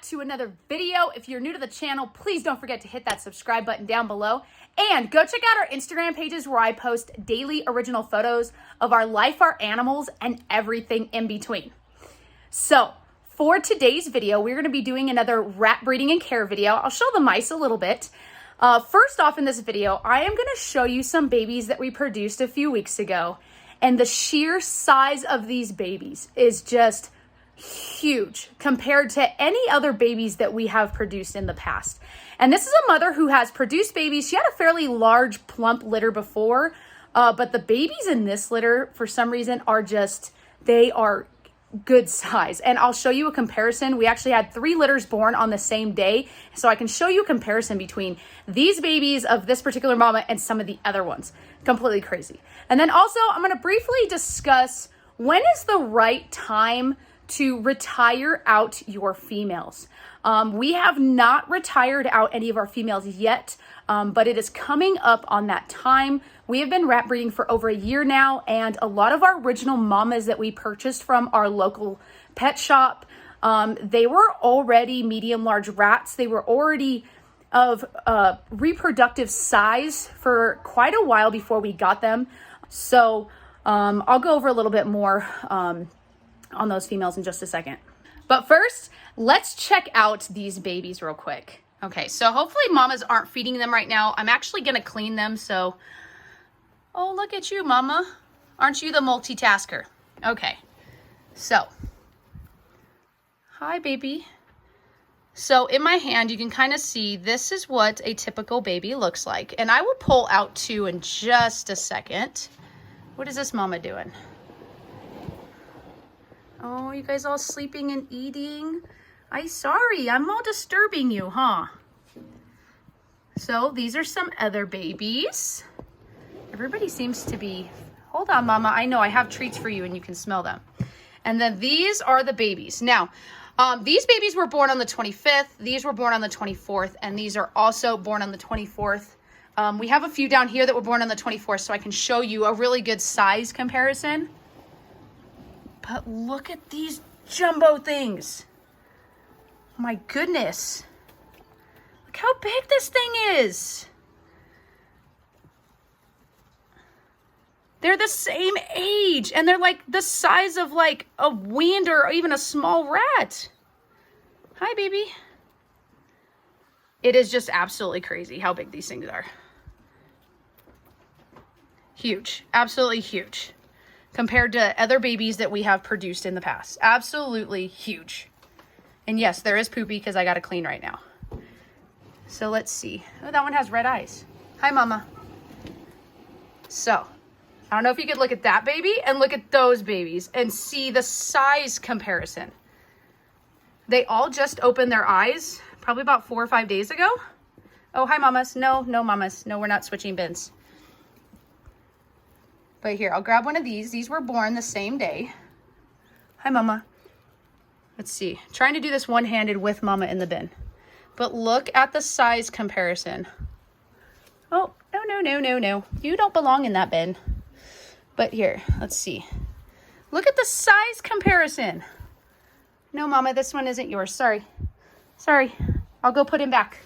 to another video. If you're new to the channel, please don't forget to hit that subscribe button down below. And go check out our Instagram pages where I post daily original photos of our life, our animals, and everything in between. So for today's video, we're going to be doing another rat breeding and care video. I'll show the mice a little bit. First off in this video, I am going to show you some babies that we produced a few weeks ago. And the sheer size of these babies is just huge compared to any other babies that we have produced in the past. And this is a mother who has produced babies. She had a fairly large, plump litter before, but the babies in this litter, for some reason, they are good size. And I'll show you a comparison. We actually had 3 litters born on the same day, so I can show you a comparison between these babies of this particular mama and some of the other ones. Completely crazy. And then also, I'm going to briefly discuss when is the right time to retire out your females. We have not retired out any of our females yet, but it is coming up on that time. We have been rat breeding for over a year now, and a lot of our original mamas that we purchased from our local pet shop, they were already medium-large rats. They were already of reproductive size for quite a while before we got them. So I'll go over a little bit more on those females in just a second. But first, let's check out these babies real quick. Okay, so hopefully mamas aren't feeding them right now. I'm actually gonna clean them, so... Oh, look at you, mama. Aren't you the multitasker? Okay, so... Hi, baby. So in my hand, you can kind of see this is what a typical baby looks like. And I will pull out 2 in just a second. What is this mama doing? Oh, you guys all sleeping and eating? Sorry, I'm all disturbing you, huh? So these are some other babies. Everybody seems to be... Hold on, mama. I know I have treats for you and you can smell them. And then these are the babies. Now, these babies were born on the 25th. These were born on the 24th. And these are also born on the 24th. We have a few down here that were born on the 24th, so I can show you a really good size comparison. But look at these jumbo things. My goodness. Look how big this thing is. They're the same age, and they're like the size of like a weaned or even a small rat. Hi, baby. It is just absolutely crazy how big these things are. Huge. Absolutely huge. Compared to other babies that we have produced in the past. Absolutely huge. And yes, there is poopy because I got to clean right now. So let's see. Oh, that one has red eyes. Hi, mama. So, I don't know if you could look at that baby and look at those babies and see the size comparison. They all just opened their eyes probably about 4 or 5 days ago. Oh, hi, mamas. No, mamas. No, we're not switching bins. But here, I'll grab one of these. These were born the same day. Hi, mama. Let's see. Trying to do this one-handed with mama in the bin. But look at the size comparison. Oh, no. You don't belong in that bin. But here, let's see. Look at the size comparison. No, mama, this one isn't yours. Sorry. I'll go put him back.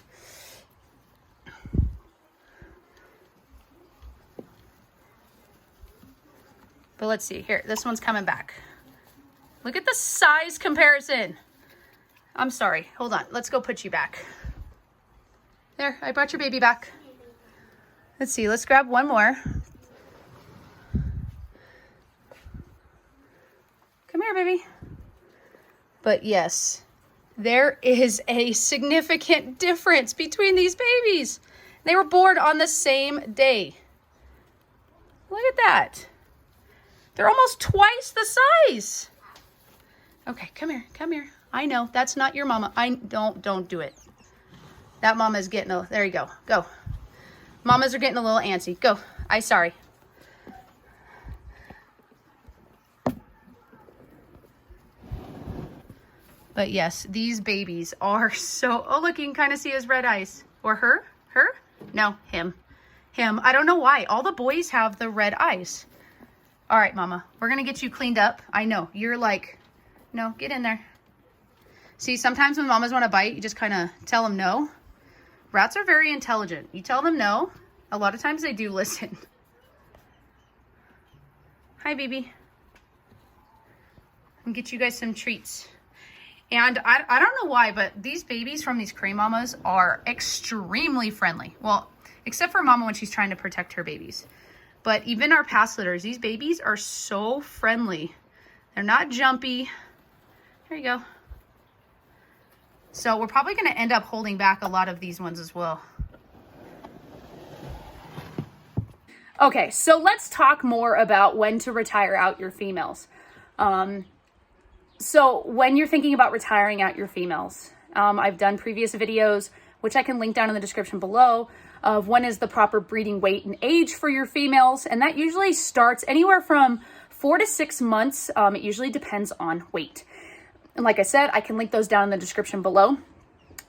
But let's see. Here, this one's coming back. Look at the size comparison. I'm sorry. Hold on. Let's go put you back. There, I brought your baby back. Let's see. Let's grab one more. Come here, baby. But yes, there is a significant difference between these babies. They were born on the same day. Look at that. They're almost twice the size. Okay, come here. I know, that's not your mama. Don't do it. That mama's getting there you go. Go. Mamas are getting a little antsy. Go. Sorry. But yes, these babies are so... Oh, look, you can kind of see his red eyes. Or her? Her? No, him. I don't know why. All the boys have the red eyes. All right, mama. We're going to get you cleaned up. I know. You're like... No, get in there. See, sometimes when mamas want to bite, you just kind of tell them no. Rats are very intelligent. You tell them no, a lot of times they do listen. Hi, baby. And get you guys some treats. And I don't know why, but these babies from these crane mamas are extremely friendly. Well, except for mama when she's trying to protect her babies. But even our past litters, these babies are so friendly. They're not jumpy. There you go. So we're probably going to end up holding back a lot of these ones as well. Okay, so let's talk more about when to retire out your females. So when you're thinking about retiring out your females, I've done previous videos, which I can link down in the description below, of when is the proper breeding weight and age for your females. And that usually starts anywhere from 4 to 6 months. It usually depends on weight. And like I said, I can link those down in the description below.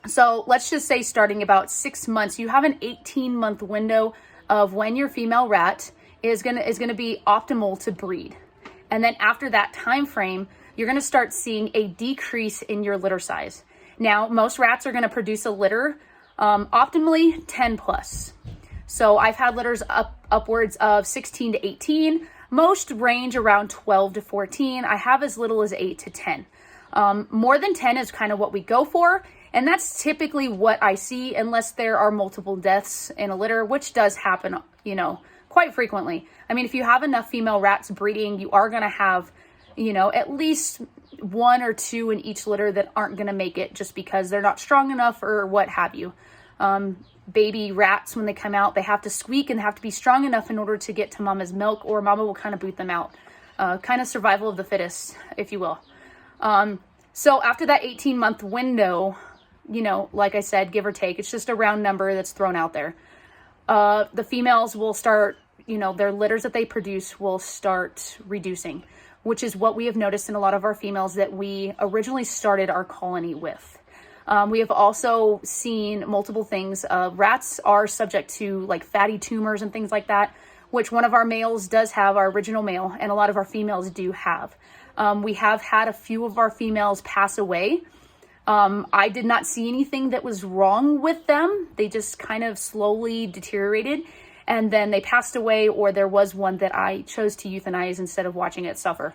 So let's just say starting about 6 months, you have an 18-month window of when your female rat is gonna be optimal to breed. And then after that time frame, you're gonna start seeing a decrease in your litter size. Now, most rats are gonna produce a litter optimally 10 plus. So I've had litters upwards of 16 to 18. Most range around 12 to 14. I have as little as 8 to 10. More than 10 is kind of what we go for. And that's typically what I see, unless there are multiple deaths in a litter, which does happen, you know, quite frequently. I mean, if you have enough female rats breeding, you are going to have, you know, at least 1 or 2 in each litter that aren't going to make it just because they're not strong enough or what have you. Baby rats, when they come out, they have to squeak and have to be strong enough in order to get to mama's milk, or mama will kind of boot them out. Kind of survival of the fittest, if you will. So after that 18-month window, you know, like I said, give or take, it's just a round number that's thrown out there. The females will start, you know, their litters that they produce will start reducing, which is what we have noticed in a lot of our females that we originally started our colony with. We have also seen multiple things. Rats are subject to like fatty tumors and things like that, which one of our males does have, our original male, and a lot of our females do have. We have had a few of our females pass away. I did not see anything that was wrong with them. They just kind of slowly deteriorated, and then they passed away, or there was one that I chose to euthanize instead of watching it suffer.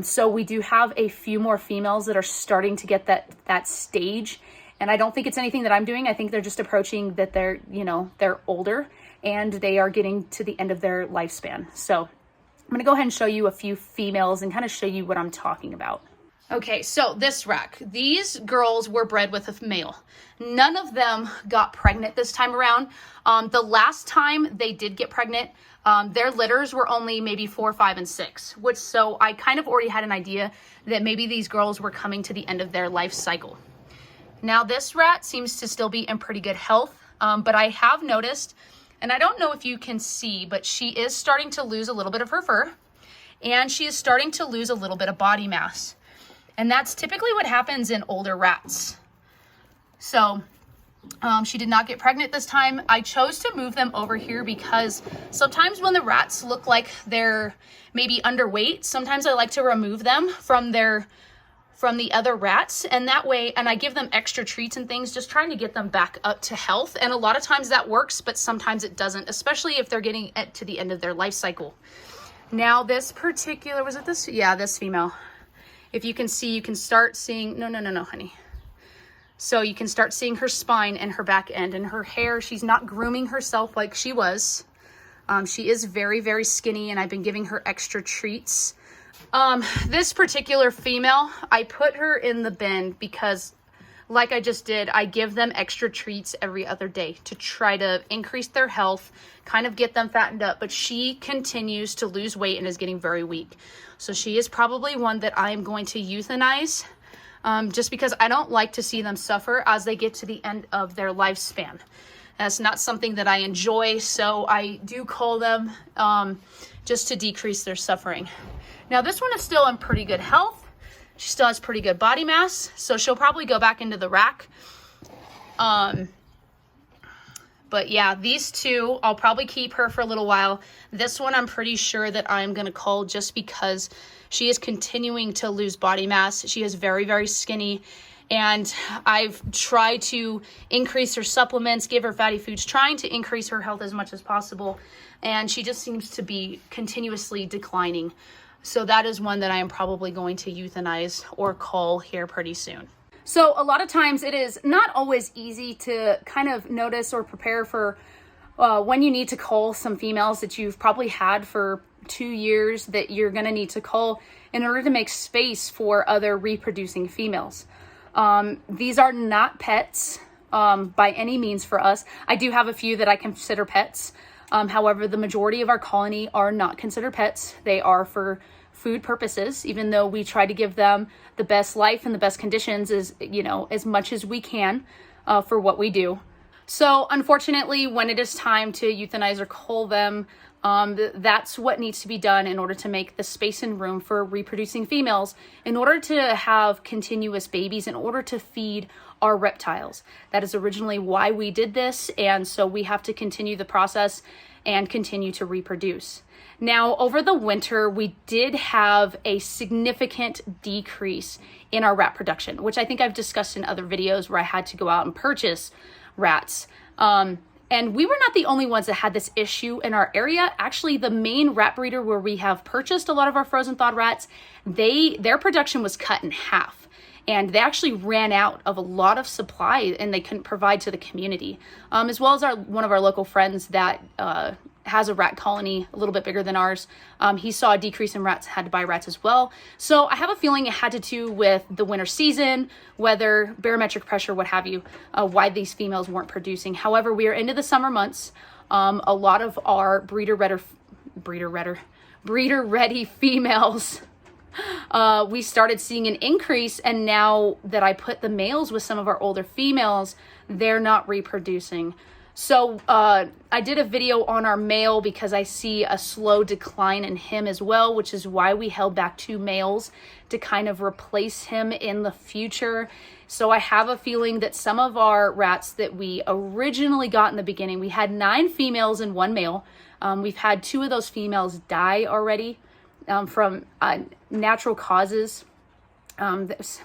So we do have a few more females that are starting to get that stage, and I don't think it's anything that I'm doing. I think they're just approaching that they're, you know, they're older and they are getting to the end of their lifespan. So I'm gonna go ahead and show you a few females and kind of show you what I'm talking about. Okay, so this rack, these girls were bred with a male. None of them got pregnant this time around. The last time they did get pregnant, their litters were only maybe 4, 5, and 6, which, so I kind of already had an idea that maybe these girls were coming to the end of their life cycle. Now this rat seems to still be in pretty good health, but I have noticed, and I don't know if you can see, but she is starting to lose a little bit of her fur, and she is starting to lose a little bit of body mass. And that's typically what happens in older rats. So she did not get pregnant this time. I chose to move them over here because sometimes when the rats look like they're maybe underweight, sometimes I like to remove them from the other rats, and that way, and I give them extra treats and things, just trying to get them back up to health. And a lot of times that works, but sometimes it doesn't, especially if they're getting to the end of their life cycle. Now this particular, was it this? Yeah, this female. If you can see, you can start seeing, no, honey. So you can start seeing her spine and her back end and her hair. She's not grooming herself like she was. She is very, very skinny, and I've been giving her extra treats. This particular female, I put her in the bin because, like I just did, I give them extra treats every other day to try to increase their health, kind of get them fattened up, but she continues to lose weight and is getting very weak. So she is probably one that I am going to euthanize, just because I don't like to see them suffer as they get to the end of their lifespan. That's not something that I enjoy, so I do cull them just to decrease their suffering. Now this one is still in pretty good health. She still has pretty good body mass, so she'll probably go back into the rack. But yeah, these two, I'll probably keep her for a little while. This one, I'm pretty sure that I'm going to cull just because she is continuing to lose body mass. She is very, very skinny, And I've tried to increase her supplements, give her fatty foods, trying to increase her health as much as possible. And she just seems to be continuously declining. So that is one that I am probably going to euthanize or cull here pretty soon. So a lot of times it is not always easy to kind of notice or prepare for when you need to cull some females that you've probably had for 2 years that you're going to need to cull in order to make space for other reproducing females. These are not pets by any means for us. I do have a few that I consider pets. However, the majority of our colony are not considered pets. They are for food purposes, even though we try to give them the best life and the best conditions as much as we can for what we do. So unfortunately, when it is time to euthanize or cull them, that's what needs to be done in order to make the space and room for reproducing females, in order to have continuous babies, in order to feed our reptiles. That is originally why we did this, and so we have to continue the process and continue to reproduce. Now, over the winter, we did have a significant decrease in our rat production, which I think I've discussed in other videos where I had to go out and purchase rats. And we were not the only ones that had this issue in our area. Actually, the main rat breeder where we have purchased a lot of our frozen thawed rats, their production was cut in half. And they actually ran out of a lot of supply and they couldn't provide to the community. As well as one of our local friends that has a rat colony a little bit bigger than ours. He saw a decrease in rats, had to buy rats as well. So I have a feeling it had to do with the winter season, weather, barometric pressure, what have you, why these females weren't producing. However, we are into the summer months. A lot of our breeder ready females, we started seeing an increase, and now that I put the males with some of our older females, they're not reproducing. So I did a video on our male because I see a slow decline in him as well, which is why we held back 2 males to kind of replace him in the future. So I have a feeling that some of our rats that we originally got in the beginning, we had 9 females and 1 male. We've had 2 of those females die already from natural causes.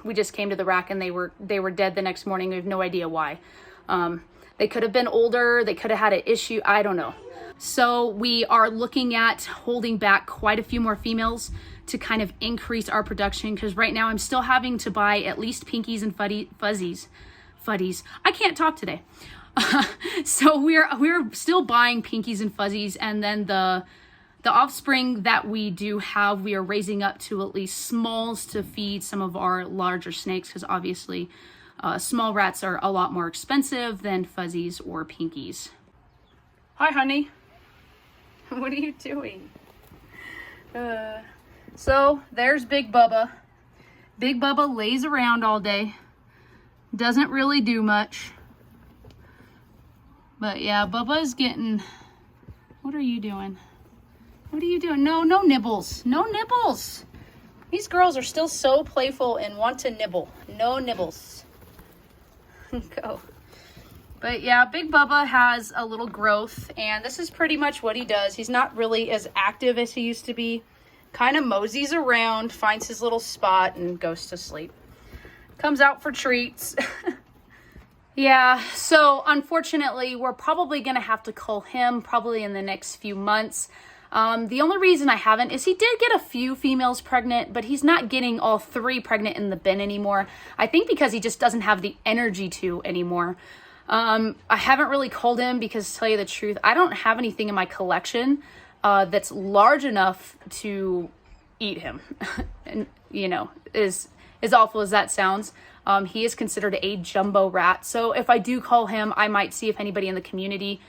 We just came to the rack and they were dead the next morning. We have no idea why. They could have been older. They could have had an issue. I don't know. So we are looking at holding back quite a few more females to kind of increase our production, because right now I'm still having to buy at least pinkies and fuzzies. I can't talk today. So we're still buying pinkies and fuzzies, and then the offspring that we do have, we are raising up to at least smalls to feed some of our larger snakes, because obviously small rats are a lot more expensive than fuzzies or pinkies. Hi, honey. What are you doing? So there's Big Bubba. Big Bubba lays around all day. Doesn't really do much. But yeah, Bubba is getting... What are you doing? What are you doing? No nibbles. No nibbles. These girls are still so playful and want to nibble. No nibbles. Go. But yeah, Big Bubba has a little growth, and this is pretty much what he does. He's not really as active as he used to be. Kind of moseys around, finds his little spot, and goes to sleep. Comes out for treats. Yeah, so unfortunately, we're probably going to have to cull him probably in the next few months. The only reason I haven't is he did get a few females pregnant, but he's not getting all 3 pregnant in the bin anymore. I think because he just doesn't have the energy to anymore. I haven't really culled him because, to tell you the truth, I don't have anything in my collection that's large enough to eat him. And, you know, as awful as that sounds, he is considered a jumbo rat. So if I do cull him, I might see if anybody in the community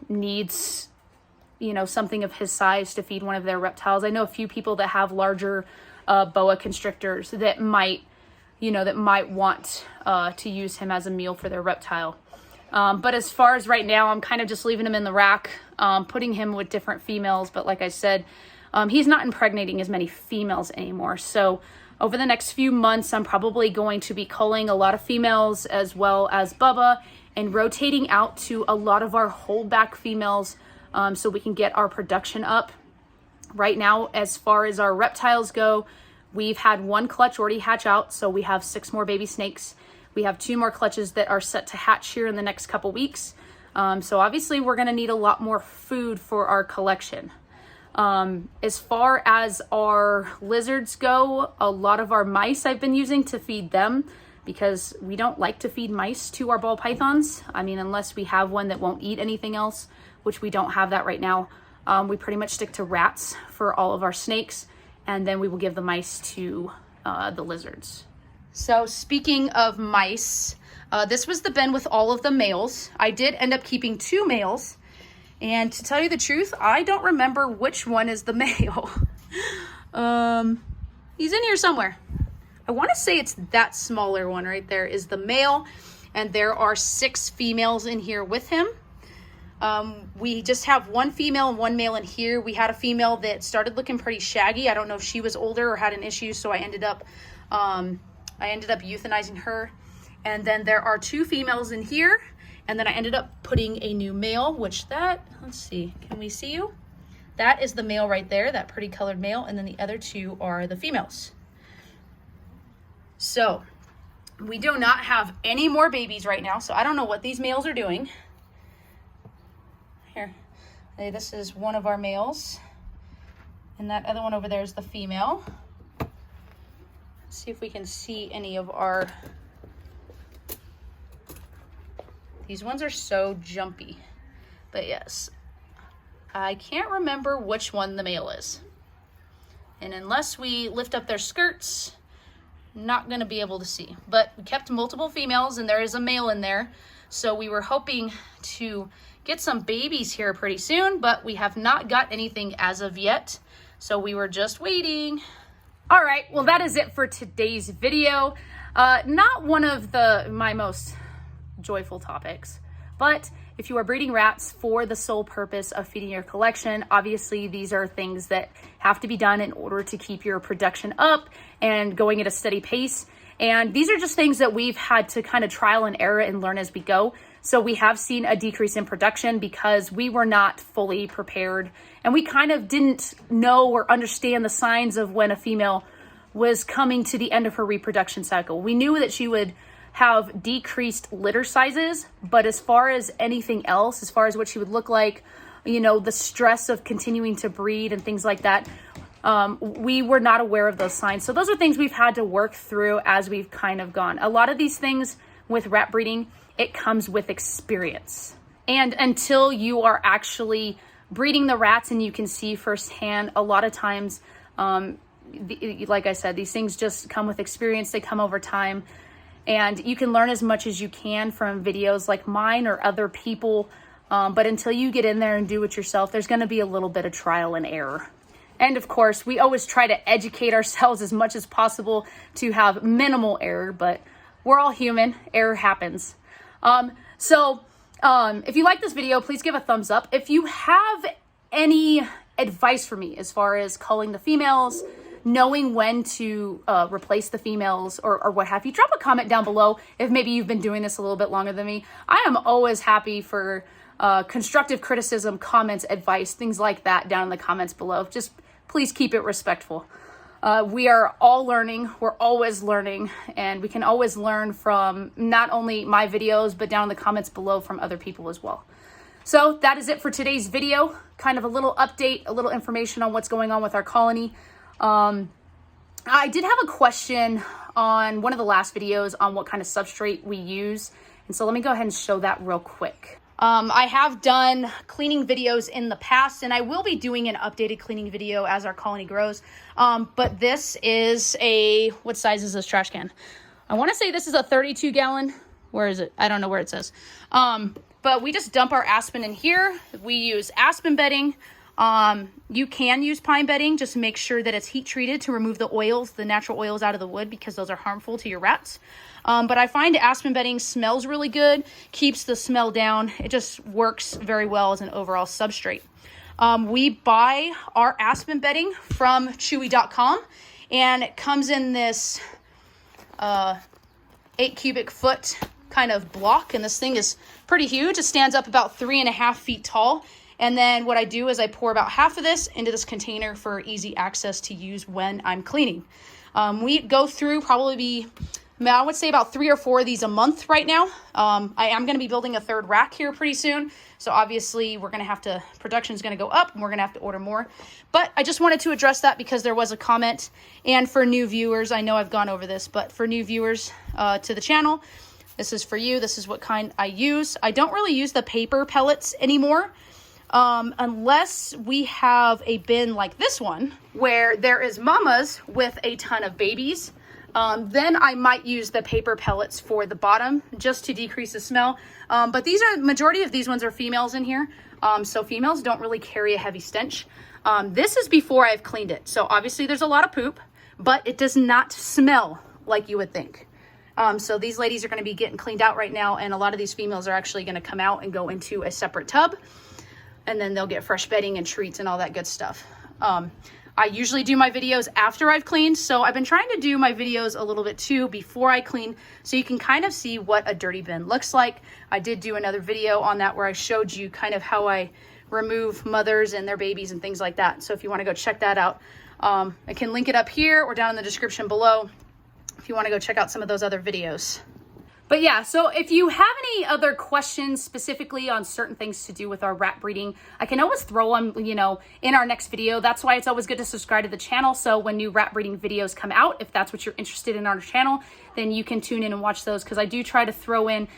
needs, you know, something of his size to feed one of their reptiles. I know a few people that have larger boa constrictors that might want to use him as a meal for their reptile. But as far as right now, I'm kind of just leaving him in the rack, putting him with different females. But like I said, he's not impregnating as many females anymore. So over the next few months, I'm probably going to be culling a lot of females as well as Bubba, and rotating out to a lot of our holdback females, so we can get our production up. Right now, as far as our reptiles go, We've had one clutch already hatch out, so we have 6 more baby snakes. We have 2 more clutches that are set to hatch here in the next couple weeks. So obviously we're gonna need a lot more food for our collection. As far as our lizards go, a lot of our mice I've been using to feed them, because we don't like to feed mice to our ball pythons. I mean, unless we have one that won't eat anything else, which we don't have that right now. We pretty much stick to rats for all of our snakes, and then we will give the mice to the lizards. So speaking of mice, this was the bin with all of the males. I did end up keeping 2 males, and to tell you the truth, I don't remember which one is the male. He's in here somewhere. I want to say it's that smaller one right there is the male, and there are 6 females in here with him. We just have 1 female and 1 male in here. We had a female that started looking pretty shaggy. I don't know if she was older or had an issue, so I ended up euthanizing her. And then there are 2 females in here, and then I ended up putting a new male, which let's see, can we see you? That is the male right there, that pretty colored male, and then the other 2 are the females. So we do not have any more babies right now, so I don't know what these males are doing. Here, hey, this is one of our males, and that other one over there is the female. Let's see if we can see any of our... These ones are so jumpy, but yes, I can't remember which one the male is. And unless we lift up their skirts, not gonna be able to see. But we kept multiple females, and there is a male in there. So we were hoping to get some babies here pretty soon, but we have not got anything as of yet. So we were just waiting. All right, well, that is it for today's video. Not one of my most joyful topics, but if you are breeding rats for the sole purpose of feeding your collection, obviously these are things that have to be done in order to keep your production up and going at a steady pace. And these are just things that we've had to kind of trial and error and learn as we go. So we have seen a decrease in production because we were not fully prepared, and we kind of didn't know or understand the signs of when a female was coming to the end of her reproduction cycle. We knew that she would have decreased litter sizes, but as far as anything else, as far as what she would look like, you know, the stress of continuing to breed and things like that, we were not aware of those signs. So those are things we've had to work through as we've kind of gone. A lot of these things with rat breeding, it comes with experience. And until you are actually breeding the rats and you can see firsthand, a lot of times, like I said, these things just come with experience. They come over time. And you can learn as much as you can from videos like mine or other people. But until you get in there and do it yourself, there's going to be a little bit of trial and error. And of course, we always try to educate ourselves as much as possible to have minimal error, but we're all human. Error happens. If you like this video, please give a thumbs up. If you have any advice for me as far as culling the females, knowing when to replace the females or what have you, drop a comment down below if maybe you've been doing this a little bit longer than me. I am always happy for constructive criticism, comments, advice, things like that down in the comments below. Just please keep it respectful. We are all learning. We're always learning, and we can always learn from not only my videos, but down in the comments below from other people as well. So that is it for today's video. Kind of a little update, a little information on what's going on with our colony. I did have a question on one of the last videos on what kind of substrate we use. And so let me go ahead and show that real quick. I have done cleaning videos in the past, and I will be doing an updated cleaning video as our colony grows. But this is what size is this trash can? I want to say this is a 32 gallon. Where is it? I don't know where it says. But we just dump our aspen in here. We use aspen bedding. You can use pine bedding, just make sure that it's heat treated to remove the oils, the natural oils out of the wood, because those are harmful to your rats. But I find aspen bedding smells really good, keeps the smell down. It just works very well as an overall substrate. We buy our aspen bedding from chewy.com, and it comes in this 8 cubic foot kind of block, and this thing is pretty huge. It stands up about 3.5 feet tall. And then what I do is I pour about half of this into this container for easy access to use when I'm cleaning. We go through probably I would say about 3 or 4 of these a month right now. I am going to be building a 3rd rack here pretty soon. So obviously we're going to have to, production's going to go up and we're going to have to order more. But I just wanted to address that because there was a comment. And for new viewers, I know I've gone over this, but for new viewers to the channel, this is for you. This is what kind I use. I don't really use the paper pellets anymore. Unless we have a bin like this one where there is mamas with a ton of babies. Then I might use the paper pellets for the bottom just to decrease the smell. But majority of these ones are females in here. So females don't really carry a heavy stench. This is before I've cleaned it. So obviously there's a lot of poop, but it does not smell like you would think. So these ladies are going to be getting cleaned out right now. And a lot of these females are actually going to come out and go into a separate tub. And then they'll get fresh bedding and treats and all that good stuff. I usually do my videos after I've cleaned, so I've been trying to do my videos a little bit too before I clean, so you can kind of see what a dirty bin looks like. I did do another video on that where I showed you kind of how I remove mothers and their babies and things like that. So if you want to go check that out, I can link it up here or down in the description below if you want to go check out some of those other videos. But yeah, so if you have any other questions specifically on certain things to do with our rat breeding, I can always throw them, in our next video. That's why it's always good to subscribe to the channel. So when new rat breeding videos come out, if that's what you're interested in our channel, then you can tune in and watch those. Because I do try to throw in,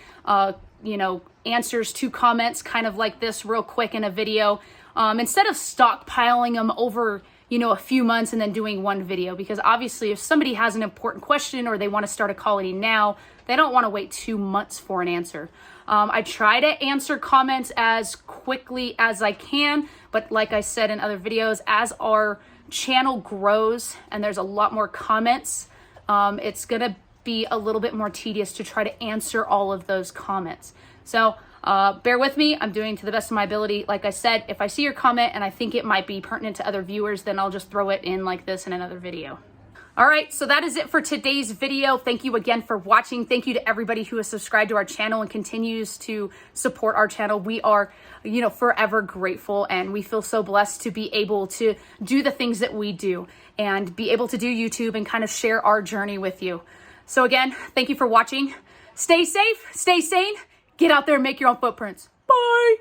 answers to comments kind of like this real quick in a video. Instead of stockpiling them over a few months and then doing one video, because obviously if somebody has an important question or they want to start a colony now, they don't want to wait 2 months for an answer. I try to answer comments as quickly as I can, but like I said in other videos, as our channel grows and there's a lot more comments, it's going to be a little bit more tedious to try to answer all of those comments. So bear with me. I'm doing to the best of my ability. Like I said, if I see your comment and I think it might be pertinent to other viewers, then I'll just throw it in like this in another video. All right, so that is it for today's video. Thank you again for watching. Thank you to everybody who has subscribed to our channel and continues to support our channel. We are, forever grateful, and we feel so blessed to be able to do the things that we do and be able to do YouTube and kind of share our journey with you. So again, thank you for watching. Stay safe, stay sane, get out there and make your own footprints. Bye.